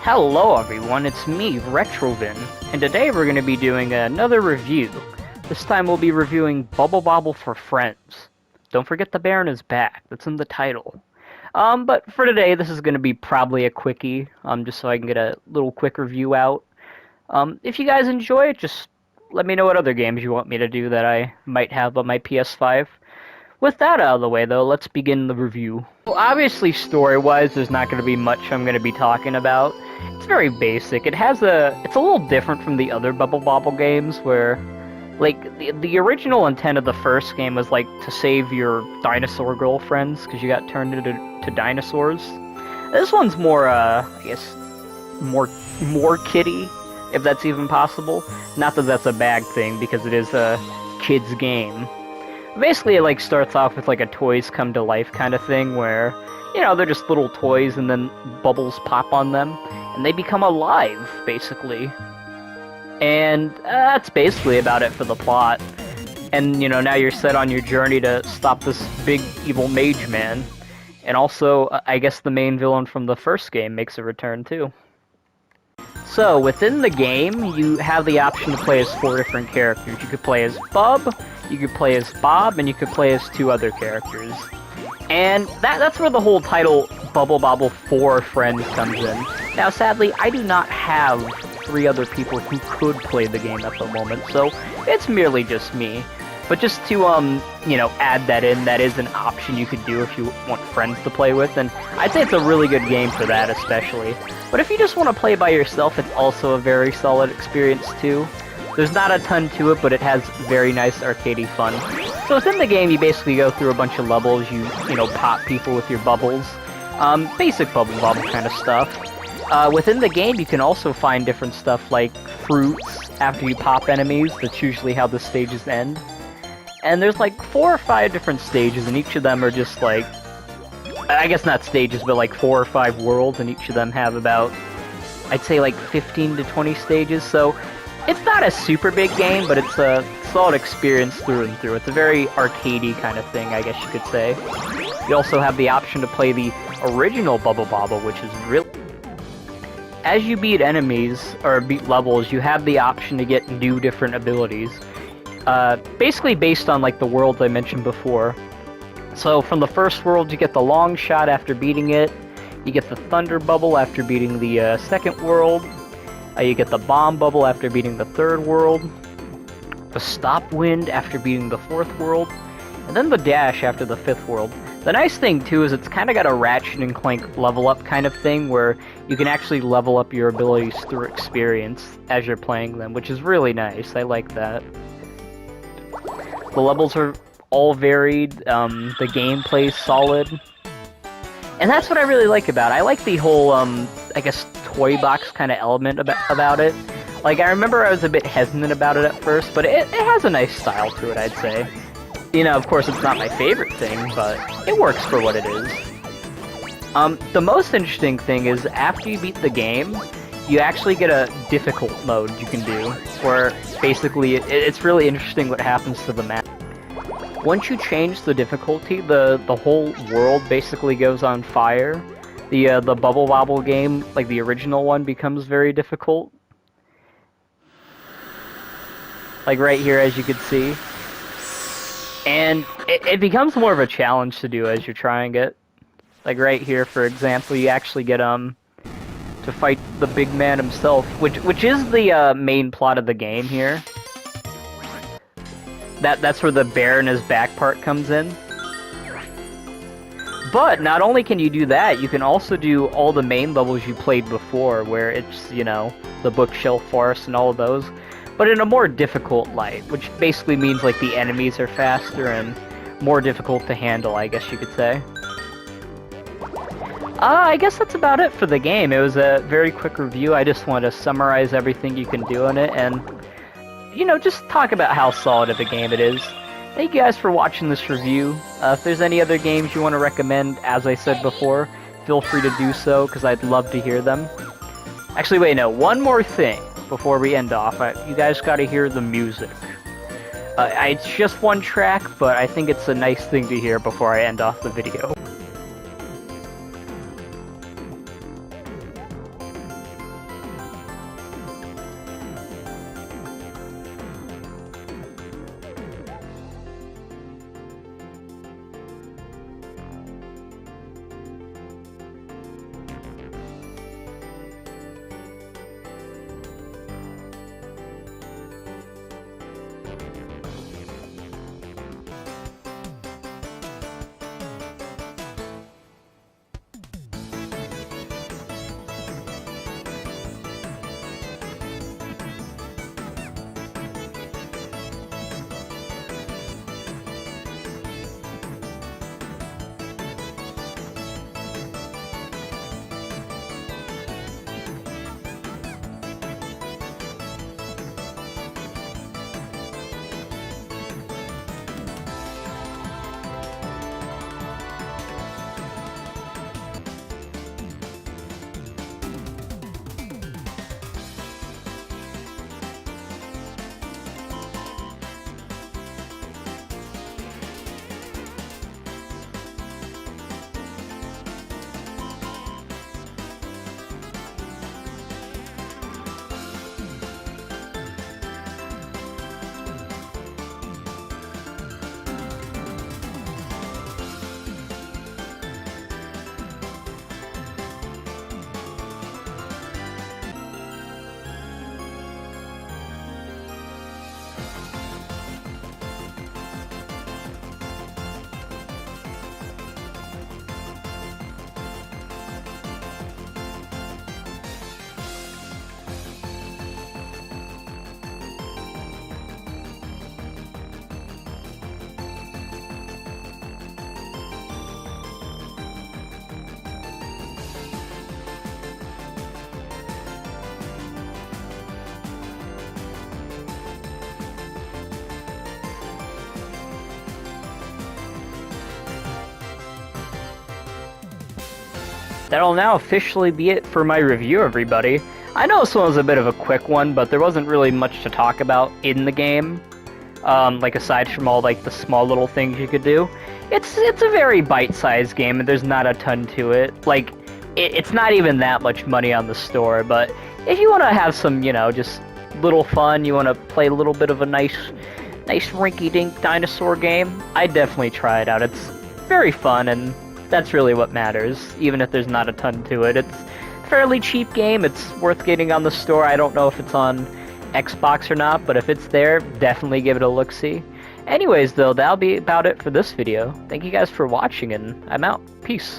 Hello everyone, it's me, Retrovin, and today we're going to be doing another review. This time we'll be reviewing Bobble for Friends. Don't forget the Baron is back, that's in the title. But for today, this is going to be probably a quickie, just so I can get a little quick review out. If you guys enjoy it, just let me know what other games you want me to do that I might have on my PS5. With that out of the way, though, let's begin the review. Well, obviously, story-wise, there's not going to be much I'm going to be talking about. It's very basic. It's a little different from the other Bobble games, where, like, the original intent of the first game was, like, to save your dinosaur girlfriends, because you got turned into dinosaurs. This one's more, I guess, more kiddie, if that's even possible. Not that that's a bad thing, because it is a kid's game. Basically, it like starts off with like a toys come to life kind of thing where, you know, they're just little toys and then bubbles pop on them and they become alive, basically. And that's basically about it for the plot. And, you know, now you're set on your journey to stop this big evil mage man. And also, I guess the main villain from the first game makes a return too. So, within the game, you have the option to play as 4 different characters. You could play as Bub, you could play as Bob, and you could play as 2 other characters. And that's where the whole title Bobble for Friends comes in. Now, sadly, I do not have 3 other people who could play the game at the moment, so it's merely just me. But just to, you know, add that in, that is an option you could do if you want friends to play with, and I'd say it's a really good game for that, especially. But if you just want to play by yourself, it's also a very solid experience, too. There's not a ton to it, but it has very nice arcadey fun. So within the game, you basically go through a bunch of levels, you know, pop people with your bubbles. Basic bubble kind of stuff. Within the game, you can also find different stuff like fruits after you pop enemies. That's usually how the stages end. And there's like 4 or 5 different stages, and each of them are just like, I guess not stages, but like 4 or 5 worlds, and each of them have about, I'd say like 15 to 20 stages, so it's not a super big game, but it's a solid experience through and through. It's a very arcadey kind of thing, I guess you could say. You also have the option to play the original Bobble, which is really... As you beat enemies, or beat levels, you have the option to get new different abilities. Basically based on like the worlds I mentioned before. So from the first world you get the long shot after beating it, you get the thunder bubble after beating the second world, you get the bomb bubble after beating the third world, the stop wind after beating the fourth world, and then the dash after the fifth world. The nice thing too is it's kind of got a Ratchet and Clank level up kind of thing where you can actually level up your abilities through experience as you're playing them, which is really nice. I like that. The levels are all varied, the gameplay's solid, and that's what I really like about it. I like the whole, I guess, toy box kind of element about it. Like, I remember I was a bit hesitant about it at first, but it has a nice style to it, I'd say. You know, of course, it's not my favorite thing, but it works for what it is. The most interesting thing is, after you beat the game, you actually get a difficult mode you can do, where basically it's really interesting what happens to the map. Once you change the difficulty, the whole world basically goes on fire. The Bobble game, like the original one, becomes very difficult. Like right here, as you can see. And it becomes more of a challenge to do as you're trying it. Like right here, for example, you actually get, to fight the big man himself, which is the main plot of the game here. That's where the bear in his back part comes in. But not only can you do that, you can also do all the main levels you played before, where it's, you know, the bookshelf forest and all of those, but in a more difficult light, which basically means like the enemies are faster and more difficult to handle, I guess you could say. I guess that's about it for the game. It was a very quick review. I just wanted to summarize everything you can do in it and, you know, just talk about how solid of a game it is. Thank you guys for watching this review. If there's any other games you want to recommend, as I said before, feel free to do so, because I'd love to hear them. Actually, wait, no, one more thing before we end off. You guys gotta hear the music. It's just one track, but I think it's a nice thing to hear before I end off the video. that'll now officially be it for my review, everybody. I know this one was a bit of a quick one, but there wasn't really much to talk about in the game. Like, aside from all, like, the small little things you could do. It's a very bite-sized game, and there's not a ton to it. Like, it's not even that much money on the store, but if you want to have some, you know, just little fun, you want to play a little bit of a nice rinky-dink dinosaur game, I'd definitely try it out. It's very fun, and that's really what matters, even if there's not a ton to it. It's a fairly cheap game, it's worth getting on the store. I don't know if it's on Xbox or not, but if it's there, definitely give it a look-see. Anyways, though, that'll be about it for this video. Thank you guys for watching, and I'm out. Peace.